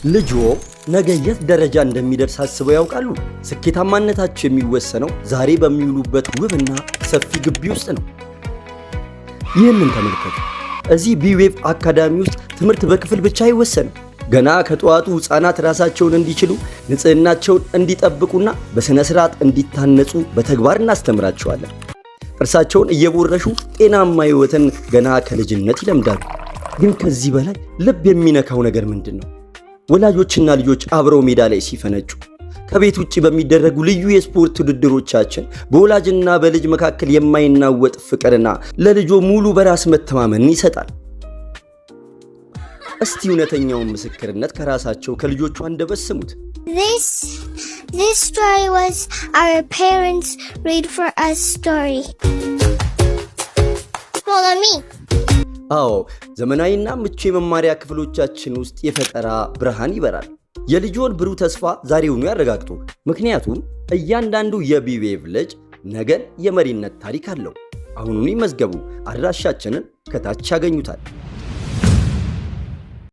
ልጆ ነገ የት ደረጃ እንደሚደርስ አስበው ያውቃሉ? ስኬታማነታቸው የሚወሰነው ዛሬ በሚውሉበት ውብና ሰፊ ግቢ ውስጥ ነው። ይህንን ተመልከቱ። እዚህ ቢዌቭ አካዳሚ ውስጥ ትምህርት በክፍል ብቻ አይወሰንም። ገና ከጠዋቱ ሕፃናት ራሳቸውን እንዲችሉ፣ ንጽህናቸውን እንዲጠብቁና በሥነ ሥርዓት እንዲታነጹ በተግባር እናስተምራቸዋለን። ጥርሳቸውን እየቦረሹ ጤናማ ሕይወትን ገና ከልጅነት ይለምዳሉ። ግን ከዚህ በላይ ልብ የሚነካው ነገር ምንድን ነው? ወላጆችና ልጆች አብረው ሜዳ ላይ ሲፈነጩ፣ ከቤት ውጭ በሚደረጉ ልዩ የስፖርት ውድድሮቻችን በወላጅና በልጅ መካከል የማይናወጥ ፍቅርና ለልጆ ሙሉ በራስ መተማመን ይሰጣል። እስቲ እውነተኛውን ምስክርነት ከራሳቸው ከልጆቹ አንደበት ስሙት። This story was our parents read for us story. Follow me. አዎ፣ ዘመናዊና ምቹ የመማሪያ ክፍሎቻችን ውስጥ የፈጠራ ብርሃን ይበራል። የልጆን ብሩህ ተስፋ ዛሬውኑ ያረጋግጡ። ምክንያቱም እያንዳንዱ የቢዌቭ ልጅ ነገን የመሪነት ታሪክ አለው። አሁኑኑ ይመዝገቡ። አድራሻችንን ከታች ያገኙታል።